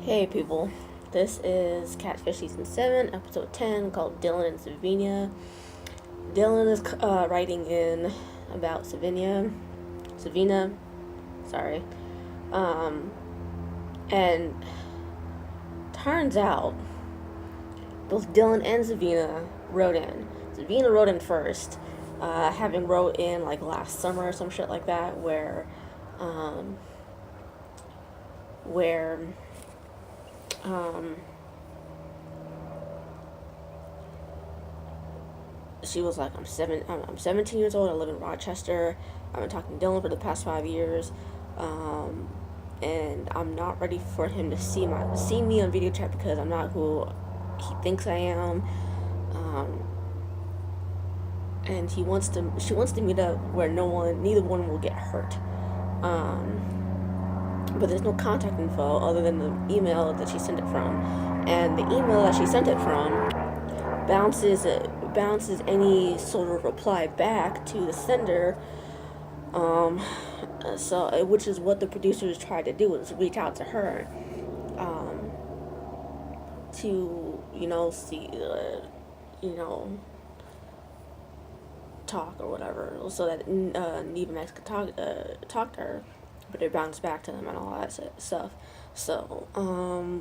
Hey people, this is Catfish Season 7, Episode 10, called Dylan and Savenia. Dylan is writing in about Savina, sorry. And turns out both Dylan and Savina wrote in. Savina wrote in first, having wrote in like last summer or some shit like that, where she was like, I'm 17 years old. I live in Rochester. I've been talking to Dylan for the past 5 years, and I'm not ready for him to see me on video chat because I'm not who he thinks I am. And she wants to meet up where neither one will get hurt. But there's no contact info other than the email that she sent it from, and the email that she sent it from bounces any sort of reply back to the sender. So which is what the producers tried to do, is reach out to her, to see, talk or whatever, so that Neva Max could talk to her, but it bounced back to them and all that stuff. So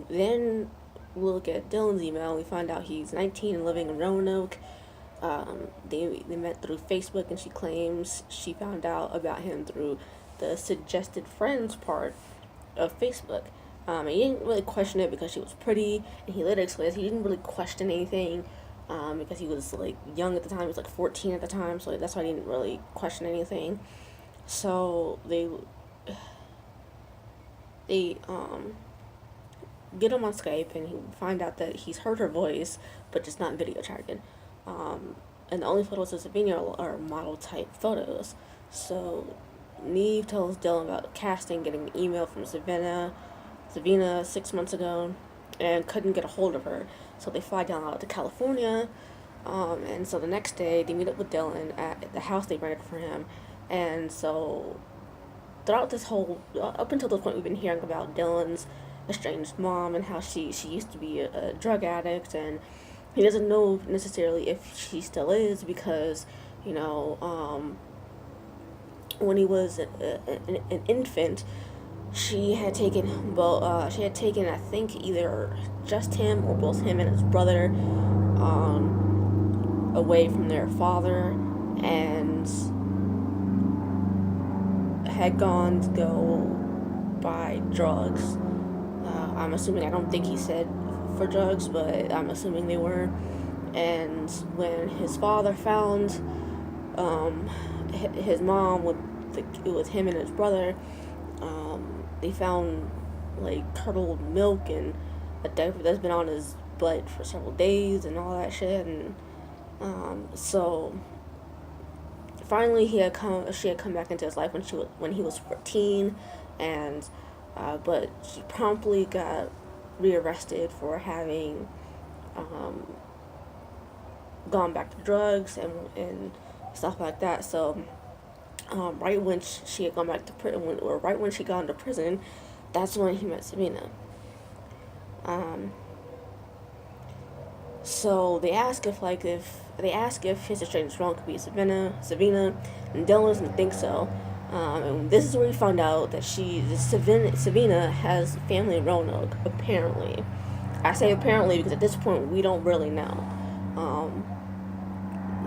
then we look at Dylan's email and we find out he's 19 and living in Roanoke. They met through Facebook, and she claims she found out about him through the suggested friends part of Facebook. And he didn't really question it because she was pretty, and he later explains he didn't really question anything, because he was like young at the time. He was like 14 at the time, so that's why he didn't really question anything. So they get him on Skype, and he find out that he's heard her voice, but just not video chatted. And the only photos of Savenia are model type photos. So Neve tells Dylan about casting, getting an email from Savina 6 months ago, and couldn't get a hold of her. So they fly down out to California, and so the next day they meet up with Dylan at the house they rented for him. And so throughout this whole, up until this point, we've been hearing about Dylan's estranged mom and how she used to be a drug addict, and he doesn't know necessarily if she still is because, when he was an infant, she had taken I think either just him or both him and his brother away from their father, and had gone to go buy drugs. I'm assuming, I don't think he said for drugs, but I'm assuming they were. And when his father found his mom with him and his brother, they found like curdled milk and a diaper that's been on his butt for several days and all that shit. And so finally she had come back into his life when he was 14, and but she promptly got rearrested for having gone back to drugs and stuff like that. So right when she had gone back to prison, or right when she got into prison, that's when he met Savina. So they ask if his estranged mom could be Savina, and Dylan doesn't think so. And this is where we found out that Savina has family in Roanoke, apparently. I say apparently because at this point we don't really know.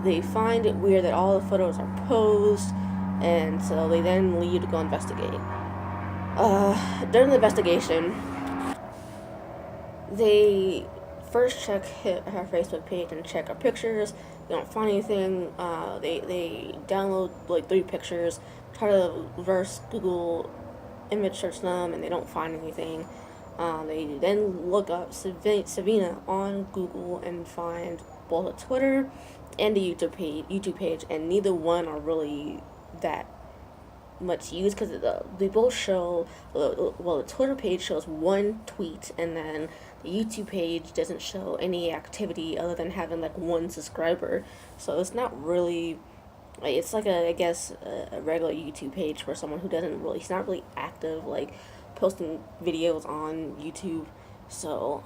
They find it weird that all the photos are posed, and so they then leave to go investigate. During the investigation, they first check her Facebook page and check her pictures. They don't find anything. They download like 3 pictures, try to reverse Google image search them, and they don't find anything. They then look up Savina on Google and find both a Twitter and a YouTube page, and neither one are really that much used because they both show, well, the Twitter page shows 1 tweet, and then the YouTube page doesn't show any activity other than having like 1 subscriber. So it's not really, it's like a regular YouTube page for someone who he's not really active, like posting videos on YouTube So,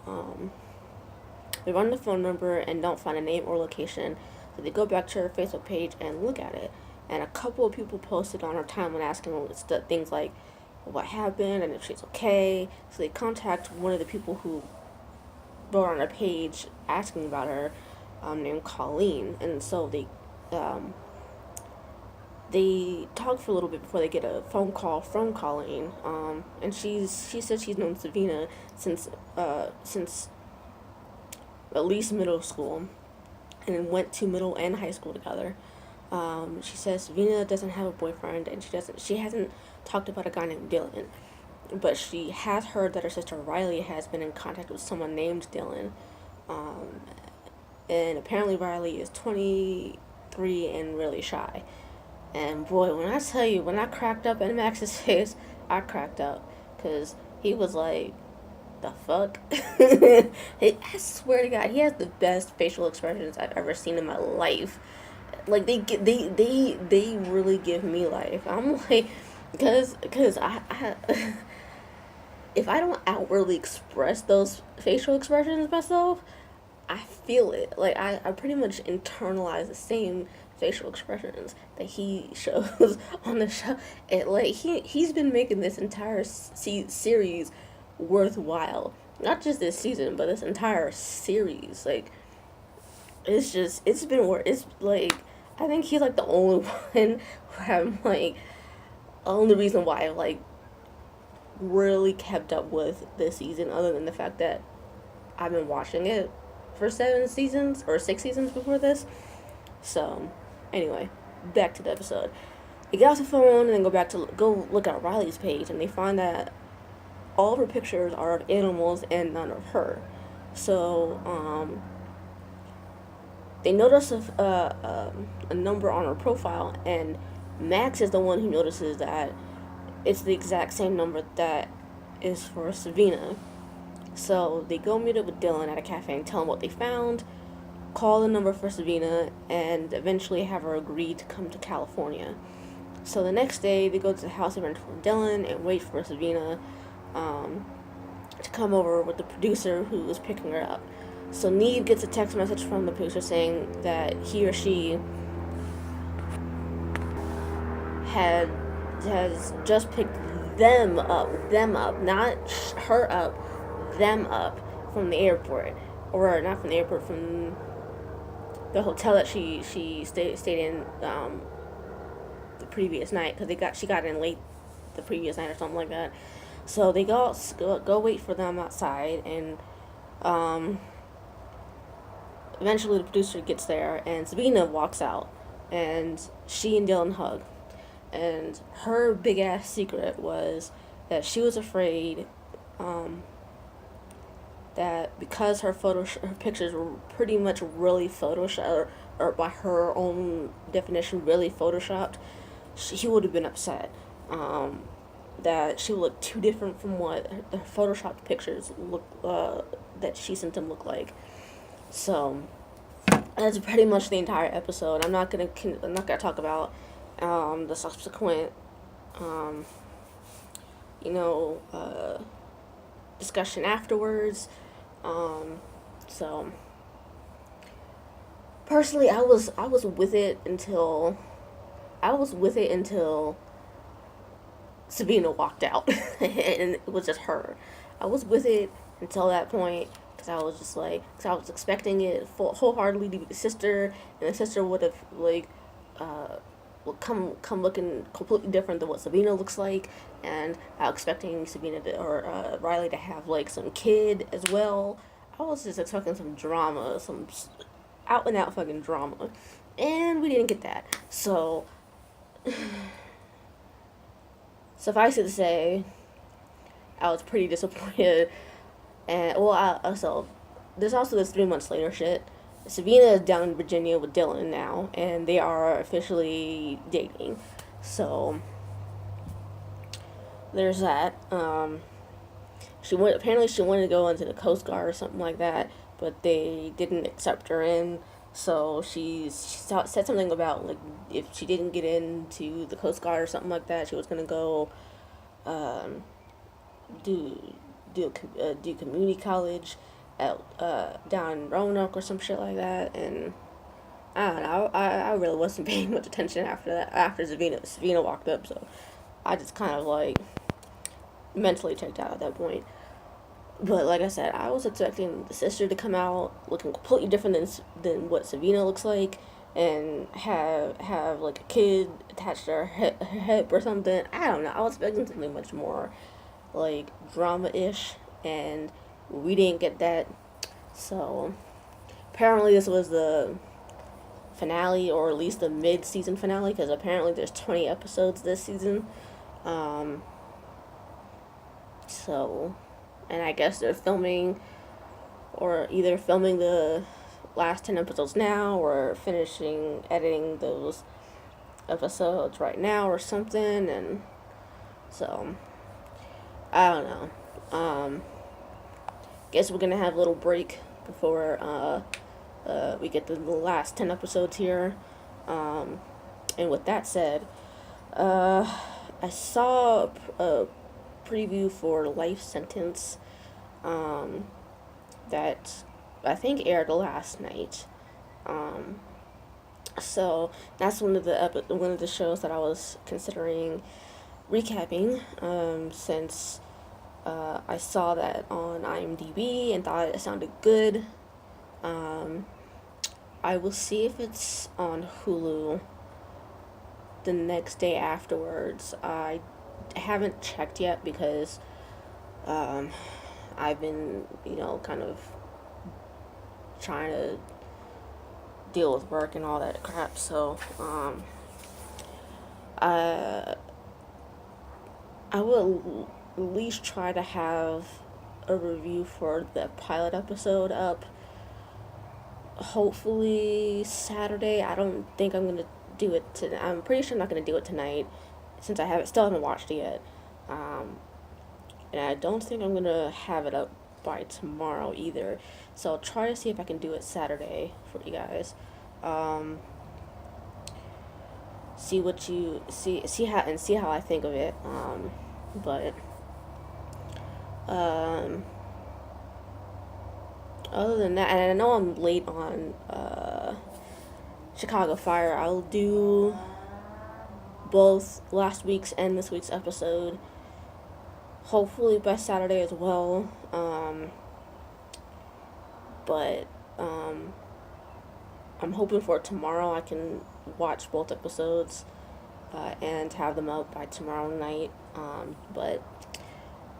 they run the phone number and don't find a name or location. So they go back to her Facebook page and look at it. And a couple of people posted on her timeline asking things like what happened and if she's okay. So they contact one of the people who wrote on her page asking about her, named Colleen. And so they talk for a little bit before they get a phone call from Colleen. And she said she's known Savina since at least middle school, and went to middle and high school together. She says Savina doesn't have a boyfriend, and she hasn't talked about a guy named Dylan, but she has heard that her sister Riley has been in contact with someone named Dylan. And apparently Riley is 23 and really shy. And boy, when I tell you, when I cracked up in Max's face, I cracked up. Because he was like, the fuck? I swear to God, he has the best facial expressions I've ever seen in my life. Like, they really give me life. I'm like, because I if I don't outwardly express those facial expressions myself, I feel it. Like, I pretty much internalize the same facial expressions that he shows on the show. And, like, he's been making this entire series worthwhile. Not just this season, but this entire series. Like, it's been worth. It's, like, I think he's, like, the only one where I'm, like, only reason why I've, like, really kept up with this season, other than the fact that I've been watching it for 7 seasons or 6 seasons before this. So, anyway, back to the episode. They get off the phone and then go look at Riley's page, and they find that all of her pictures are of animals and none of her. So, they notice a number on her profile, and Max is the one who notices that it's the exact same number that is for Savina. So they go meet up with Dylan at a cafe and tell him what they found, call the number for Savina, and eventually have her agree to come to California. So the next day, they go to the house they rented from Dylan and wait for Savina to come over with the producer who was picking her up. So Neve gets a text message from the producer saying that he or she has just picked them up, not her up, them up from the airport, or not from the airport, from the hotel that she stayed in the previous night, because she got in late the previous night or something like that. So they go wait for them outside, and eventually the producer gets there, and Sabina walks out, and she and Dylan hug. And her big ass secret was that she was afraid that because her pictures were pretty much really photoshopped, or by her own definition really photoshopped, he would have been upset. That she would look too different from what the photoshopped pictures that she sent him look like. So that's pretty much the entire episode. I'm not gonna talk about the subsequent discussion afterwards. So personally, I was with it until Sabina walked out and it was just her. I was with it until that point, because I was just like, because I was expecting it wholeheartedly to be the sister, and the sister would have like will come looking completely different than what Sabina looks like, and I was expecting Sabina or Riley to have like some kid as well. I was just expecting some drama, some out and out fucking drama, and we didn't get that. So suffice it to say, I was pretty disappointed. And so there's also this 3 months later shit. Savina is down in Virginia with Dylan now, and they are officially dating. So there's that. She wanted to go into the Coast Guard or something like that, but they didn't accept her in. So she said something about like if she didn't get into the Coast Guard or something like that, she was gonna go do community college at down in Roanoke or some shit like that, and I don't know. I really wasn't paying much attention after that. After Savina walked up, so I just kind of like mentally checked out at that point. But like I said, I was expecting the sister to come out looking completely different than what Savina looks like, and have like a kid attached to her hip or something. I don't know. I was expecting something much more like drama-ish, and we didn't get that. So apparently this was the finale, or at least the mid-season finale, because apparently there's 20 episodes this season. So, and I guess they're filming, or either filming the last 10 episodes now, or finishing editing those episodes right now or something, and so I don't know. Guess we're gonna have a little break before we get the last 10 episodes here. And with that said, I saw a preview for Life Sentence that I think aired last night. So that's one of the shows that I was considering recapping, since I saw that on IMDb and thought it sounded good. I will see if it's on Hulu the next day afterwards. I haven't checked yet because I've been, kind of trying to deal with work and all that crap. So I will at least try to have a review for the pilot episode up hopefully Saturday. I don't think I'm gonna do it I'm pretty sure I'm not gonna do it tonight, since I still haven't watched it yet. And I don't think I'm gonna have it up by tomorrow either. So I'll try to see if I can do it Saturday for you guys. See how I think of it. But other than that, and I know I'm late on Chicago Fire. I'll do both last week's and this week's episode, hopefully by Saturday as well. But I'm hoping for tomorrow I can watch both episodes and have them out by tomorrow night. But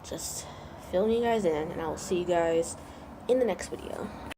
just filling you guys in, and I will see you guys in the next video.